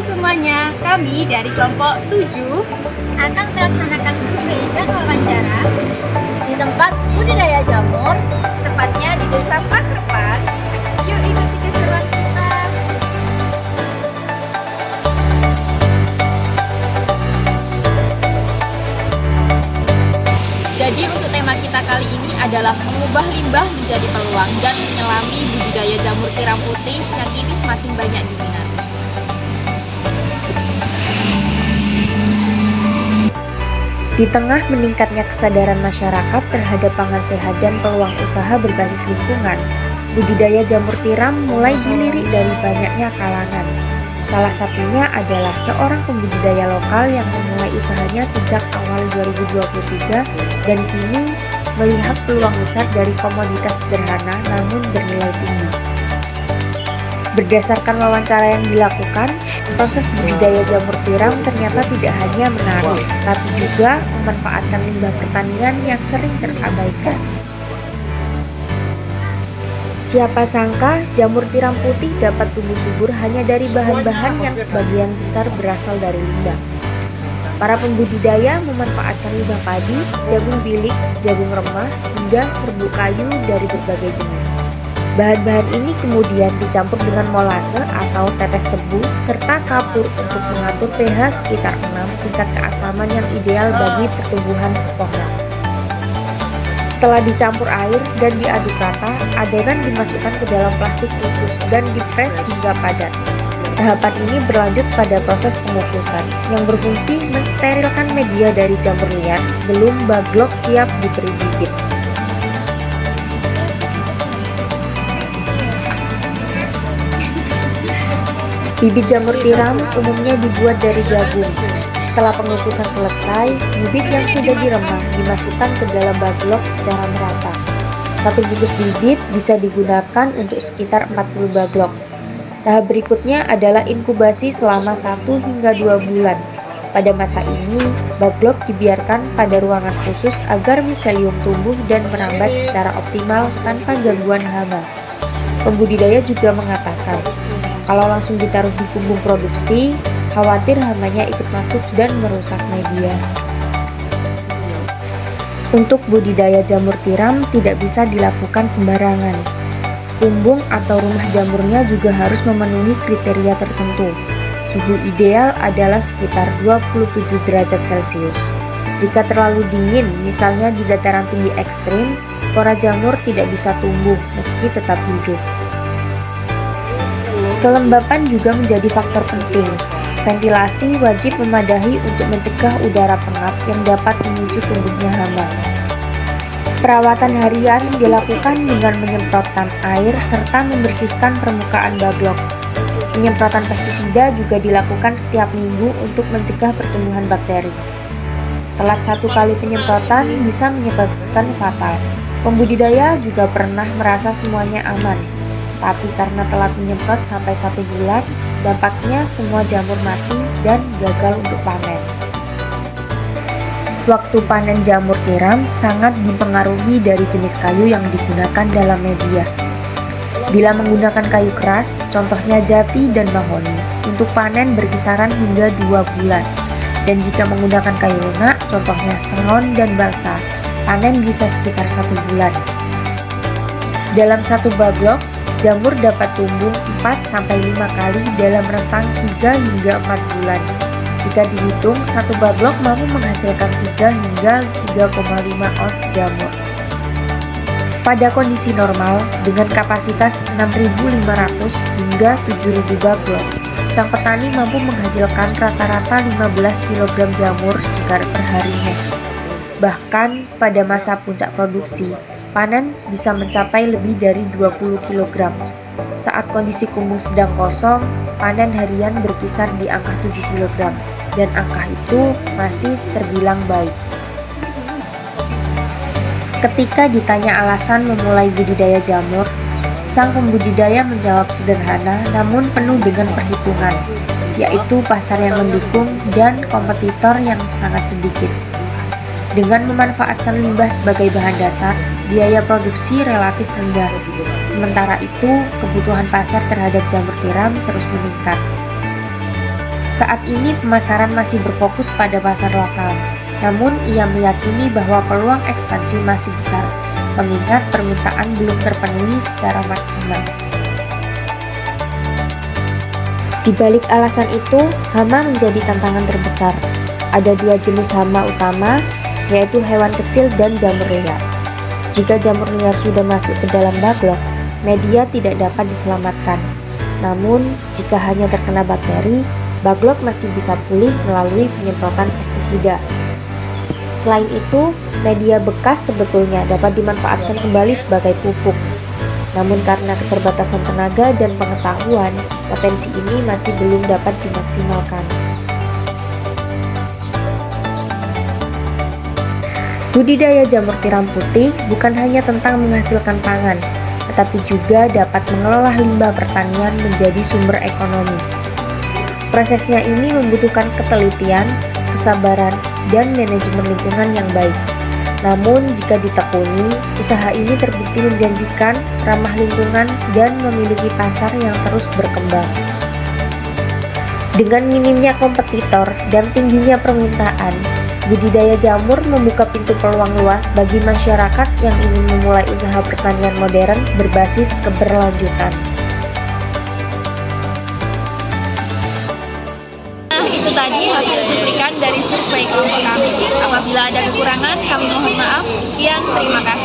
semuanya, kami dari kelompok 7 akan melaksanakan survei dan wawancara di tempat budidaya jamur, tepatnya di Desa Pasrepan. Yuk ikuti keseruan kita. Jadi untuk tema kita kali ini adalah mengubah limbah menjadi peluang dan menyelami budidaya jamur tiram putih yang kini semakin banyak diminati. Di tengah meningkatnya kesadaran masyarakat terhadap pangan sehat dan peluang usaha berbasis lingkungan, budidaya jamur tiram mulai dilirik dari banyaknya kalangan. Salah satunya adalah seorang pembudidaya lokal yang memulai usahanya sejak awal 2023 dan kini melihat peluang besar dari komoditas sederhana namun bernilai tinggi. Berdasarkan wawancara yang dilakukan, proses budidaya jamur tiram ternyata tidak hanya menarik, tapi juga memanfaatkan limbah pertanian yang sering terabaikan. Siapa sangka jamur tiram putih dapat tumbuh subur hanya dari bahan-bahan yang sebagian besar berasal dari limbah. Para pembudidaya memanfaatkan limbah padi, jagung bilik, jagung remah, hingga serbuk kayu dari berbagai jenis. Bahan-bahan ini kemudian dicampur dengan molase atau tetes tebu serta kapur untuk mengatur pH sekitar 6 tingkat keasaman yang ideal bagi pertumbuhan spora. Setelah dicampur air dan diaduk rata, adonan dimasukkan ke dalam plastik khusus dan dipres hingga padat. Tahapan ini berlanjut pada proses pengukusan yang berfungsi mensterilkan media dari jamur liar sebelum baglok siap diberi bibit. Bibit jamur tiram umumnya dibuat dari jagung. Setelah pengukusan selesai, bibit yang sudah diremah dimasukkan ke dalam baglok secara merata. Satu bungkus bibit bisa digunakan untuk sekitar 40 baglok. Tahap berikutnya adalah inkubasi selama 1 hingga 2 bulan. Pada masa ini, baglok dibiarkan pada ruangan khusus agar miselium tumbuh dan merambat secara optimal tanpa gangguan hama. Pembudidaya juga mengatakan, kalau langsung ditaruh di kumbung produksi, khawatir hamanya ikut masuk dan merusak media. Untuk budidaya jamur tiram tidak bisa dilakukan sembarangan. Kumbung atau rumah jamurnya juga harus memenuhi kriteria tertentu. Suhu ideal adalah sekitar 27 derajat Celcius. Jika terlalu dingin, misalnya di dataran tinggi ekstrim, spora jamur tidak bisa tumbuh meski tetap hidup. Kelembapan juga menjadi faktor penting. Ventilasi wajib memadahi untuk mencegah udara pengap yang dapat memicu tumbuhnya hama. Perawatan harian dilakukan dengan menyemprotkan air serta membersihkan permukaan baglok. Penyemprotan pestisida juga dilakukan setiap minggu untuk mencegah pertumbuhan bakteri. Telat 1 kali penyemprotan bisa menyebabkan fatal. Pembudidaya juga pernah merasa semuanya aman. Tapi karena telat menyemprot sampai 1 bulan, dampaknya semua jamur mati dan gagal untuk panen. Waktu panen jamur tiram sangat dipengaruhi dari jenis kayu yang digunakan dalam media. Bila menggunakan kayu keras, contohnya jati dan mahoni, untuk panen berkisaran hingga 2 bulan. Dan jika menggunakan kayu lunak, contohnya sengon dan balsa, panen bisa sekitar 1 bulan. Dalam satu baglok, jamur dapat tumbuh 4-5 kali dalam rentang 3 hingga 4 bulan. Jika dihitung, satu baglok mampu menghasilkan 3 hingga 3,5 ons jamur. Pada kondisi normal, dengan kapasitas 6.500 hingga 7.000 baglok, sang petani mampu menghasilkan rata-rata 15 kg jamur segar per harinya. Bahkan pada masa puncak produksi, panen bisa mencapai lebih dari 20 kg. Saat kondisi kumbung sedang kosong, panen harian berkisar di angka 7 kg, dan angka itu masih terbilang baik. Ketika ditanya alasan memulai budidaya jamur, sang pembudidaya menjawab sederhana namun penuh dengan perhitungan, yaitu pasar yang mendukung dan kompetitor yang sangat sedikit. Dengan memanfaatkan limbah sebagai bahan dasar, biaya produksi relatif rendah. Sementara itu, kebutuhan pasar terhadap jamur tiram terus meningkat. Saat ini pemasaran masih berfokus pada pasar lokal, namun ia meyakini bahwa peluang ekspansi masih besar, mengingat permintaan belum terpenuhi secara maksimal. Di balik alasan itu, hama menjadi tantangan terbesar. Ada 2 jenis hama utama, yaitu hewan kecil dan jamur liar. Jika jamur liar sudah masuk ke dalam baglok, media tidak dapat diselamatkan. Namun, jika hanya terkena bakteri, baglok masih bisa pulih melalui penyemprotan pestisida. Selain itu, media bekas sebetulnya dapat dimanfaatkan kembali sebagai pupuk. Namun karena keterbatasan tenaga dan pengetahuan, potensi ini masih belum dapat dimaksimalkan. Budidaya jamur tiram putih bukan hanya tentang menghasilkan pangan, tetapi juga dapat mengelola limbah pertanian menjadi sumber ekonomi. Prosesnya ini membutuhkan ketelitian, kesabaran, dan manajemen lingkungan yang baik. Namun, jika ditekuni, usaha ini terbukti menjanjikan, ramah lingkungan, dan memiliki pasar yang terus berkembang. Dengan minimnya kompetitor dan tingginya permintaan, budidaya jamur membuka pintu peluang luas bagi masyarakat yang ingin memulai usaha pertanian modern berbasis keberlanjutan. Itu tadi hasil cuplikan dari survei kelompok kami. Apabila ada kekurangan, kami mohon maaf. Sekian, terima kasih.